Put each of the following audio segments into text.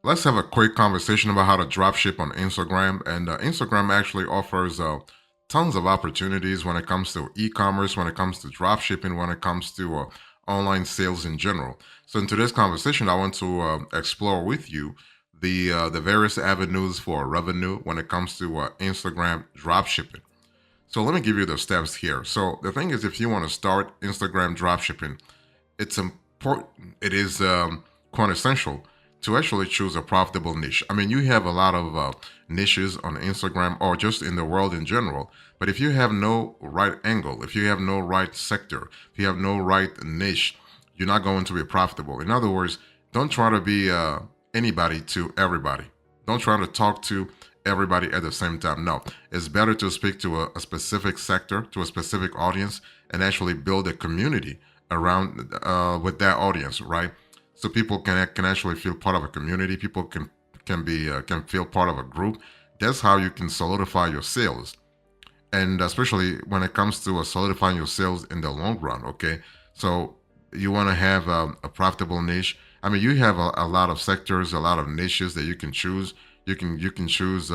Let's have a quick conversation about how to dropship on Instagram. And Instagram actually offers tons of opportunities when it comes to e-commerce, when it comes to dropshipping, when it comes to online sales in general. So in today's conversation, I want to explore with you the various avenues for revenue when it comes to Instagram dropshipping. So let me give you the steps here. So the thing is, if you want to start Instagram dropshipping, it's important. It is quite essential to actually choose a profitable niche. I mean, you have a lot of niches on Instagram or just in the world in general. But if you have no right angle, if you have no right sector, if you have no right niche, you're not going to be profitable. In other words, don't try to be anybody to everybody. Don't try to talk to everybody at the same time. No, it's better to speak to a specific sector, to a specific audience, and actually build a community around with that audience, right? So people can actually feel part of a community. People can feel part of a group. That's how you can solidify your sales, and especially when it comes to solidifying your sales in the long run. Okay, so you want to have a profitable niche. I mean, you have a lot of sectors, a lot of niches that you can choose. You can choose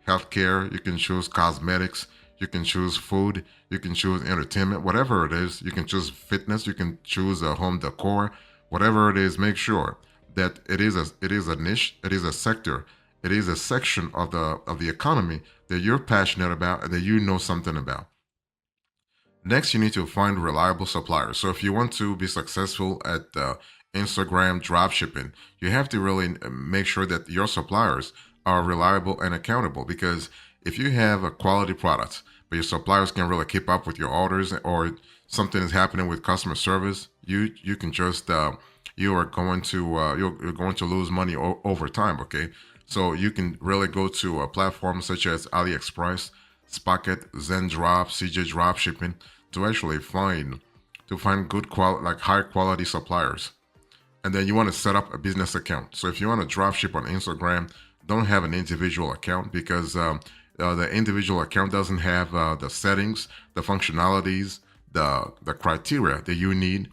healthcare. You can choose cosmetics. You can choose food. You can choose entertainment. Whatever it is, you can choose fitness. You can choose home decor. Whatever it is, make sure that it is a niche. It is a sector. It is a section of the economy that you're passionate about and that you know something about. Next, you need to find reliable suppliers. So if you want to be successful at Instagram dropshipping, you have to really make sure that your suppliers are reliable and accountable. Because if you have a quality product, but your suppliers can't really keep up with your orders, or something is happening with customer service, you can just you're going to lose money over time. Okay, so you can really go to a platform such as AliExpress, Spocket, Zendrop, CJ Dropshipping to actually find good quality, like high quality suppliers. And then you want to set up a business account. So if you want to drop ship on Instagram, don't have an individual account, because the individual account doesn't have the settings, the functionalities, the criteria that you need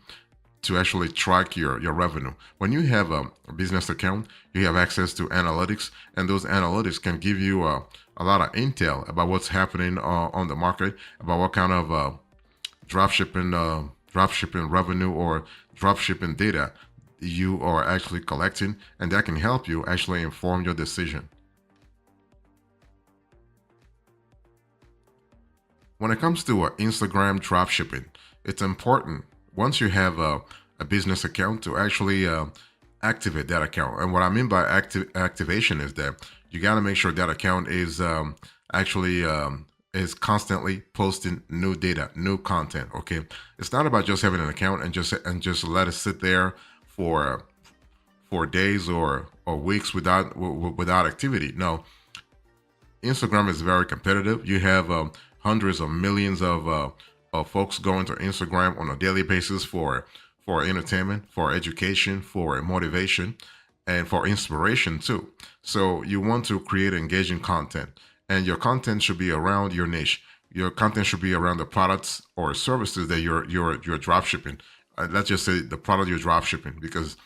to actually track your revenue. When you have a business account, you have access to analytics, and those analytics can give you a lot of intel about what's happening on the market, about what kind of dropshipping revenue or dropshipping data you are actually collecting, and that can help you actually inform your decision. When it comes to Instagram dropshipping, it's important once you have a business account to actually activate that account. And what I mean by activation is that you got to make sure that account is actually is constantly posting new data, new content. Okay, it's not about just having an account and just let it sit there for days or weeks without activity. No, Instagram is very competitive. You have hundreds of millions of folks going to Instagram on a daily basis for entertainment, for education, for motivation, and for inspiration too. So you want to create engaging content, and your content should be around your niche. Your content should be around the products or services that you're drop shipping. Let's just say the product you're drop shipping, because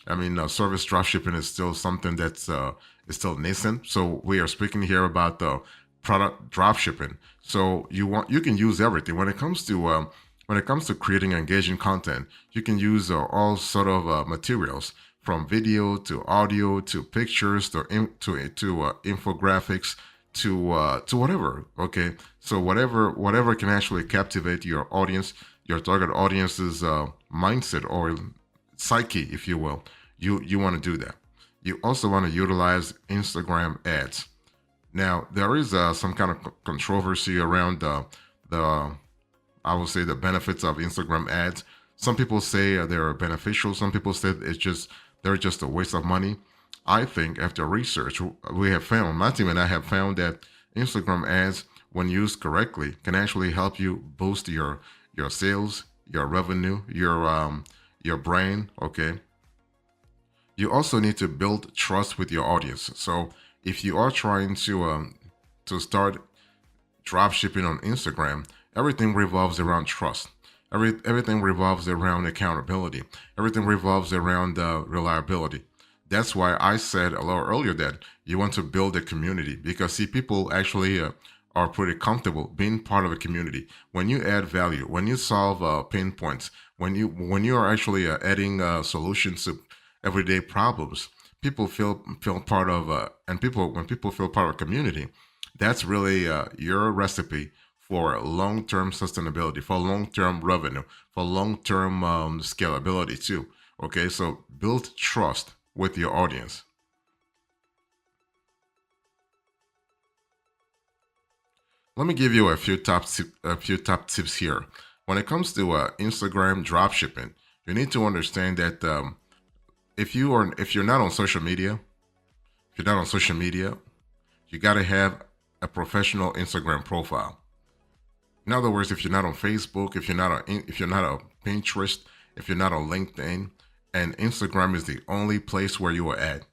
I mean, service drop shipping is still something that's is still nascent. So we are speaking here about the product drop shipping. So you can use everything when it comes to creating engaging content. You can use all sort of materials, from video to audio to pictures to infographics to whatever. Okay, so whatever can actually captivate your audience, your target audience's mindset or psyche, if you will. You want to do that. You also want to utilize Instagram ads. Now there is some kind of controversy around the I would say the benefits of Instagram ads. Some people say they're beneficial. Some people say they're just a waste of money. I think after research, we have found, my team and I have found that Instagram ads, when used correctly, can actually help you boost your sales, your revenue, your brand. Okay, you also need to build trust with your audience. So if you are trying to start drop shipping on Instagram, everything revolves around trust. Everything revolves around accountability. Everything revolves around reliability. That's why I said a little earlier that you want to build a community, because see, people actually are pretty comfortable being part of a community. When you add value, when you solve pain points, when you are actually adding solutions to everyday problems, people feel part of and people when people feel part of a community, that's really your recipe for long-term sustainability, for long-term revenue, for long-term scalability too. Okay, so build trust with your audience. Let me give you a few top tips here. When it comes to Instagram dropshipping, you need to understand that if you're not on social media, if you're not on social media, you got to have a professional Instagram profile. In other words, if you're not on Facebook, if you're not on Pinterest, if you're not on LinkedIn, and Instagram is the only place where you are at,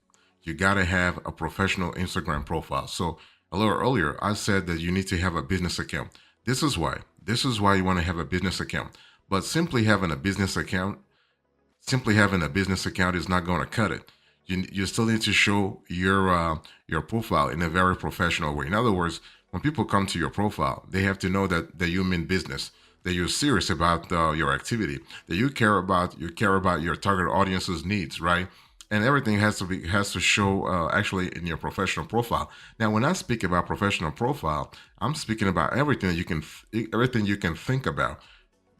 you got to have a professional Instagram profile. So a little earlier, I said that you need to have a business account. This is why. This is why you want to have a business account. But simply having a business account is not going to cut it. You still need to show your profile in a very professional way. In other words, when people come to your profile, they have to know that you mean business, that you're serious about your activity, that you care about your target audience's needs, right? And everything has to show actually in your professional profile. Now, when I speak about professional profile, I'm speaking about everything you can think about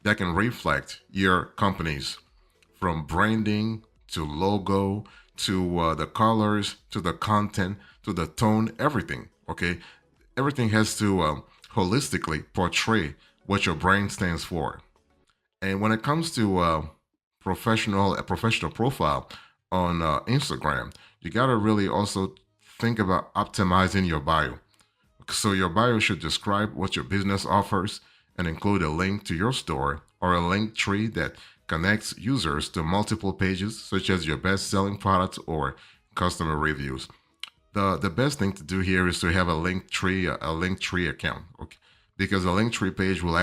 that can reflect your company's, from branding to logo to the colors to the content to the tone, everything. Okay, everything has to holistically portray what your brand stands for. And when it comes to a professional profile on Instagram, you gotta really also think about optimizing your bio. So your bio should describe what your business offers and include a link to your store or a link tree that connects users to multiple pages, such as your best-selling products or customer reviews. The best thing to do here is to have a link tree account, okay? Because a link tree page will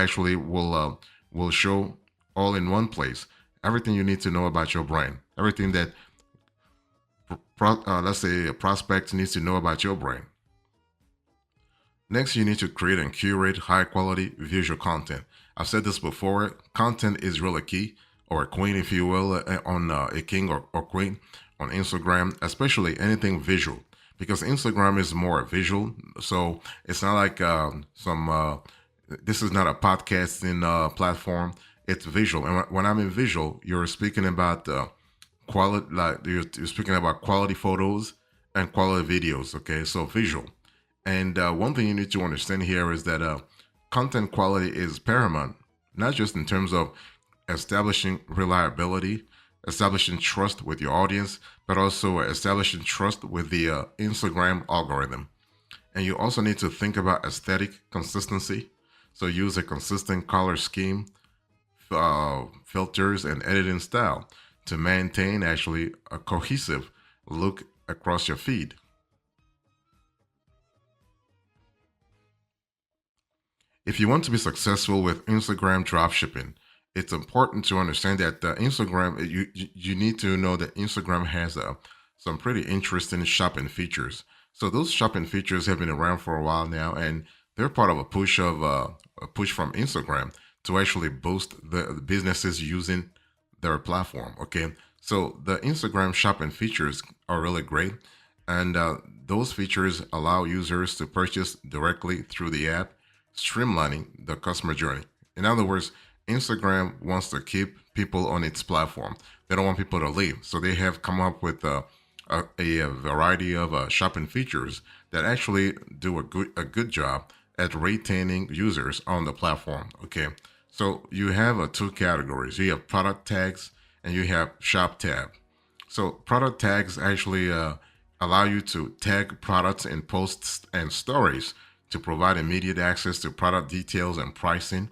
show all in one place everything you need to know about your brand, everything that let's say a prospect needs to know about your brand. Next, you need to create and curate high quality visual content. I've said this before, content is really key, or a queen, if you will, on a king or queen on Instagram, especially anything visual, because Instagram is more visual. So it's not like this is not a podcasting platform, it's visual. And when I'm in visual, you're speaking about you're speaking about quality photos and quality videos, okay? So visual. And one thing you need to understand here is that content quality is paramount, not just in terms of establishing reliability, establishing trust with your audience, but also establishing trust with the Instagram algorithm. And you also need to think about aesthetic consistency. So use a consistent color scheme, filters, and editing style to maintain actually a cohesive look across your feed. If you want to be successful with Instagram dropshipping, it's important to understand that you need to know that Instagram has some pretty interesting shopping features. So those shopping features have been around for a while now, and they're part of a push from Instagram to actually boost the businesses using their platform. Okay, so the Instagram shopping features are really great, and those features allow users to purchase directly through the app, streamlining the customer journey. In other words, Instagram wants to keep people on its platform. They don't want people to leave, so they have come up with a variety of shopping features that actually do a good job at retaining users on the platform. Okay, so you have two categories. You have product tags and you have shop tab. So product tags actually allow you to tag products in posts and stories to provide immediate access to product details and pricing.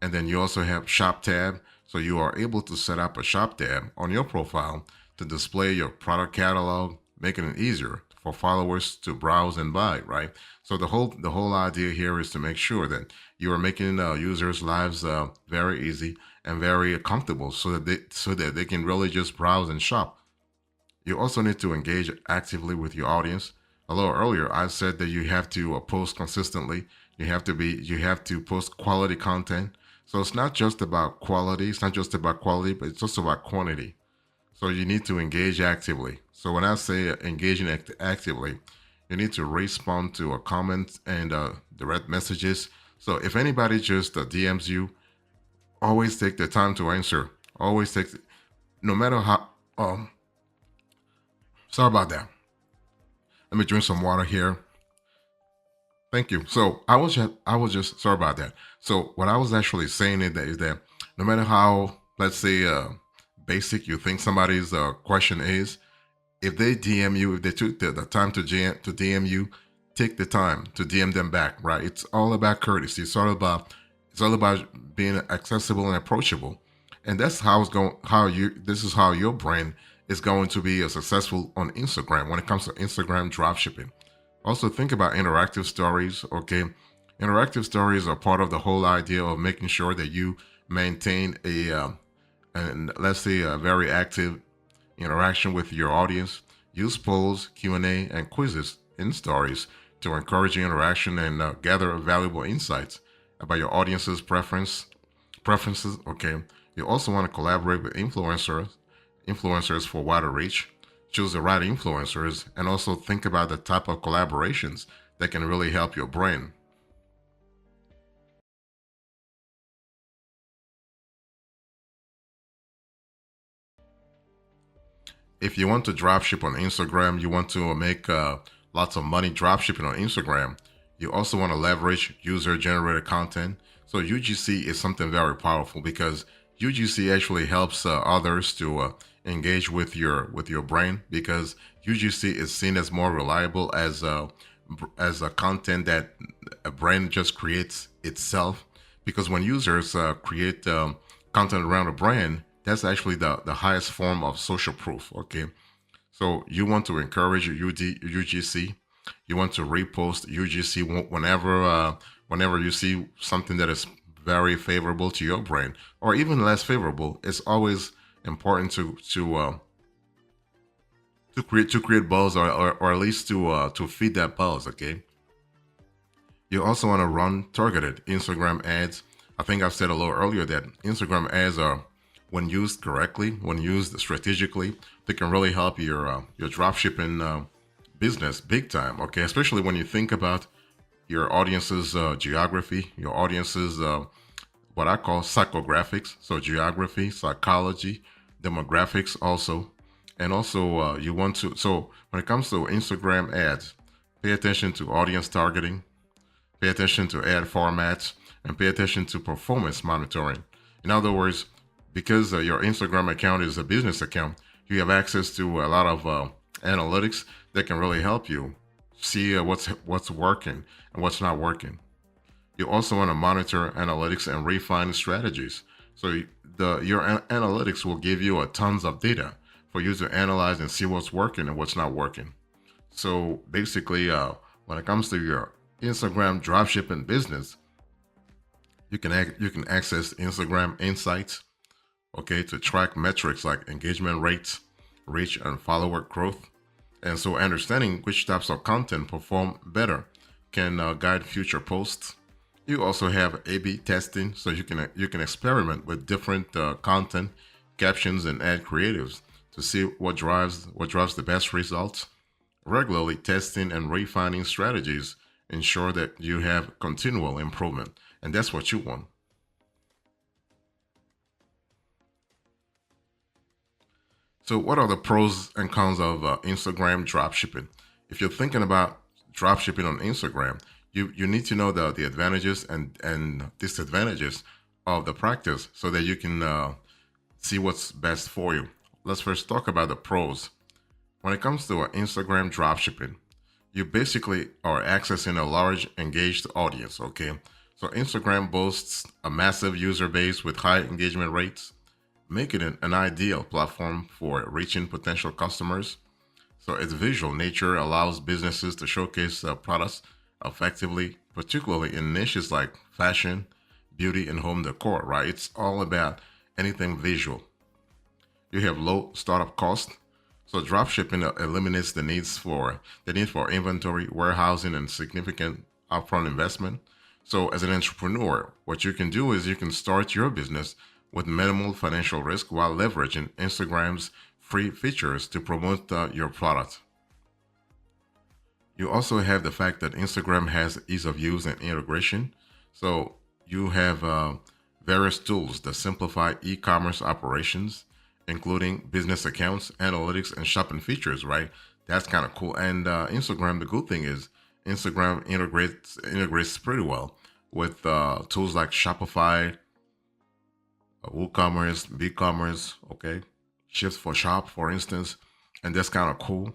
And then you also have shop tab. So you are able to set up a shop tab on your profile to display your product catalog, making it easier for followers to browse and buy, right? So the whole idea here is to make sure that you are making users' lives very easy and very comfortable, so that they can really just browse and shop. You also need to engage actively with your audience. A little earlier, I said that you have to post consistently. You have to post quality content. So it's not just about quality. It's not just about quality, but it's also about quantity. So you need to engage actively. So when I say engaging actively, you need to respond to a comment and direct messages. So if anybody just DMs you, always take the time to answer. Always take, no matter how. Sorry about that. Let me drink some water here. Thank you. So I was just sorry about that. So what I was actually saying is that no matter how, let's say, basic you think somebody's question is, if they DM you, if they took the time to DM you, take the time to DM them back. Right? It's all about courtesy. It's all about being accessible and approachable, and that's how it's going. How you This is how your brand is going to be successful on Instagram when it comes to Instagram dropshipping. Also, think about interactive stories. Okay, interactive stories are part of the whole idea of making sure that you maintain and let's say a very active interaction with your audience. Use polls, Q&A, and quizzes in stories to encourage interaction and gather valuable insights about your audience's preferences. Okay, you also want to collaborate with influencers for wider reach. Choose the right influencers, and also think about the type of collaborations that can really help your brand. If you want to dropship on Instagram, you want to make lots of money dropshipping on Instagram, you also want to leverage user generated content. So UGC is something very powerful because UGC actually helps others to engage with your brand, because UGC is seen as more reliable as a content that a brand just creates itself. Because when users create content around a brand, that's actually the highest form of social proof. Okay, so you want to encourage UGC. You want to repost UGC whenever you see something that is very favorable to your brand, or even less favorable. It's always important to create buzz, or at least to feed that buzz. Okay. You also want to run targeted Instagram ads. I think I've said a little earlier that Instagram ads are, when used correctly, when used strategically, they can really help your dropshipping business big time. Okay, especially when you think about your audience's geography, your audience's what I call psychographics. So geography, psychology, demographics also, and also you want to. So when it comes to Instagram ads, pay attention to audience targeting, pay attention to ad formats, and pay attention to performance monitoring. In other words, because your Instagram account is a business account, you have access to a lot of analytics that can really help you see what's working and what's not working. You also want to monitor analytics and refine strategies. So your analytics will give you a tons of data for you to analyze and see what's working and what's not working. So basically, when it comes to your Instagram dropshipping business, you can access Instagram Insights, okay, to track metrics like engagement rates, reach, and follower growth. And so understanding which types of content perform better can guide future posts. You also have A/B testing, so you can experiment with different content, captions, and ad creatives to see what drives the best results. Regularly testing and refining strategies ensure that you have continual improvement, and that's what you want. So, what are the pros and cons of Instagram dropshipping? If you're thinking about dropshipping on Instagram, you need to know the advantages and disadvantages of the practice so that you can see what's best for you. Let's first talk about the pros. When it comes to Instagram dropshipping, you basically are accessing a large engaged audience. Okay, so Instagram boasts a massive user base with high engagement rates, making it an ideal platform for reaching potential customers. So its visual nature allows businesses to showcase products effectively, particularly in niches like fashion, beauty, and home decor, right? It's all about anything visual. You have low startup cost. So dropshipping eliminates the need for inventory, warehousing, and significant upfront investment. So as an entrepreneur, what you can do is you can start your business with minimal financial risk while leveraging Instagram's free features to promote your product. You also have the fact that Instagram has ease of use and integration. So you have various tools that simplify e-commerce operations, including business accounts, analytics, and shopping features. Right? That's kind of cool. And Instagram, the good thing is Instagram integrates pretty well with tools like Shopify, WooCommerce, BigCommerce. Okay, Shift for Shop, for instance, and that's kind of cool.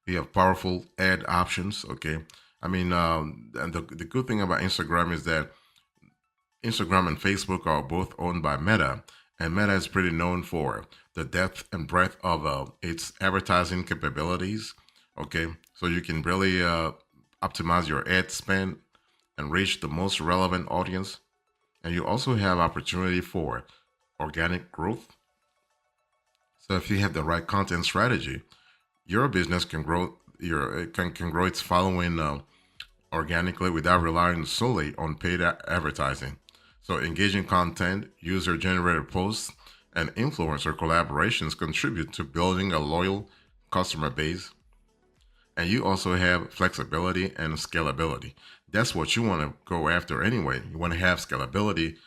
You have powerful ad options. Okay, I mean, and the good thing about Instagram is that Instagram and Facebook are both owned by Meta, and Meta is pretty known for the depth and breadth of its advertising capabilities. Okay, so you can really optimize your ad spend and reach the most relevant audience, and you also have opportunity for organic growth. So if you have the right content strategy, your business can grow can grow its following organically without relying solely on paid advertising. So engaging content, user generated posts, and influencer collaborations contribute to building a loyal customer base. And you also have flexibility and scalability. That's what you want to go after anyway. You want to have scalability,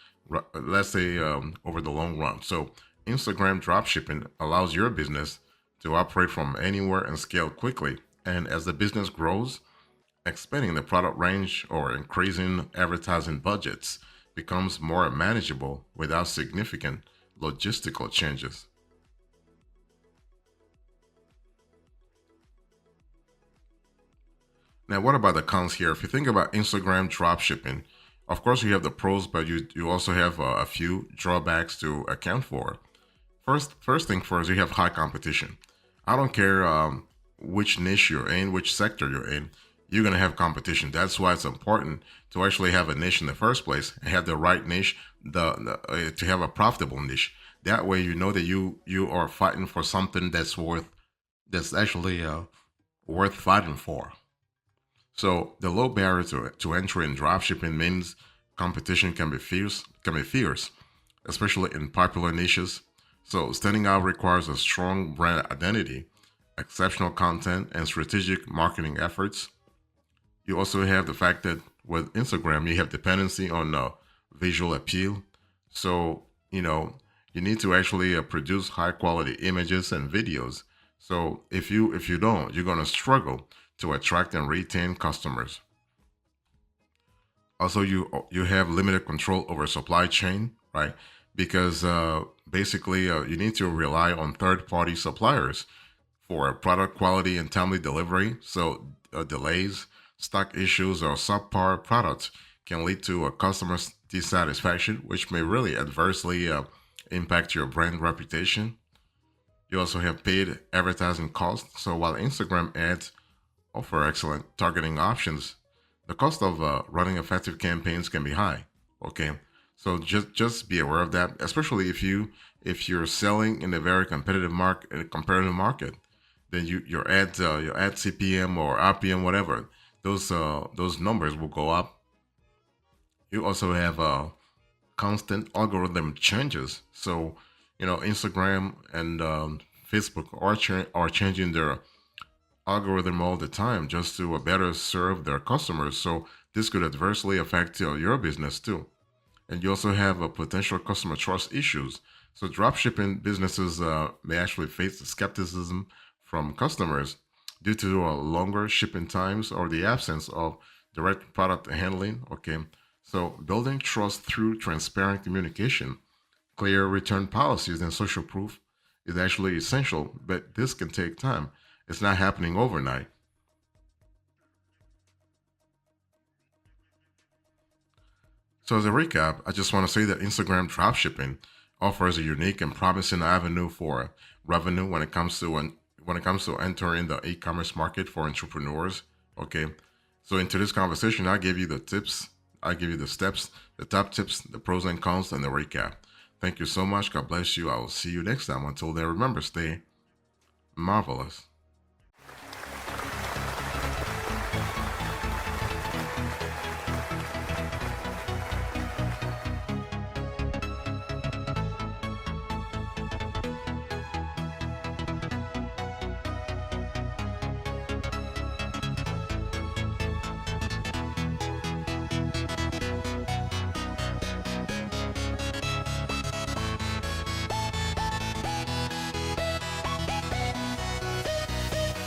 let's say over the long run. So Instagram dropshipping allows your business to operate from anywhere and scale quickly. And as the business grows, expanding the product range or increasing advertising budgets becomes more manageable without significant logistical changes. Now, what about the cons here? If you think about Instagram dropshipping, of course you have the pros, but you also have a few drawbacks to account for. First thing first, you have high competition. I don't care which niche you're in, which sector you're in, you're gonna have competition. That's why it's important to actually have a niche in the first place and have the right niche, to have a profitable niche. That way, you know that you are fighting for something that's actually worth fighting for. So the low barrier to entry in dropshipping means competition can be fierce, especially in popular niches. So standing out requires a strong brand identity, exceptional content, and strategic marketing efforts. You also have the fact that with Instagram, you have dependency on visual appeal. So, you need to actually produce high quality images and videos. So if you don't, you're going to struggle to attract and retain customers. Also, you have limited control over supply chain, right? Because basically you need to rely on third party suppliers for product quality and timely delivery. So delays, stock issues, or subpar products can lead to a customer dissatisfaction, which may really adversely impact your brand reputation. You also have paid advertising costs. So while Instagram ads offer excellent targeting options, the cost of running effective campaigns can be high. Okay, so just be aware of that, especially if you're selling in a very competitive market, then your ad CPM or RPM, whatever, those numbers will go up. You also have constant algorithm changes. So Instagram and Facebook are changing their algorithm all the time just to better serve their customers. So this could adversely affect your business too. And you also have potential customer trust issues. So dropshipping businesses may actually face skepticism from customers due to longer shipping times or the absence of direct product handling. Okay, so building trust through transparent communication, clear return policies, and social proof is actually essential, but this can take time. It's not happening overnight. So, as a recap, I just want to say that Instagram dropshipping offers a unique and promising avenue for revenue when it comes to entering the e-commerce market for entrepreneurs. Okay, so into this conversation, I give you the tips, I give you the steps, the top tips, the pros and cons, and the recap. Thank you so much. God bless you. I will see you next time. Until then, remember, stay marvelous.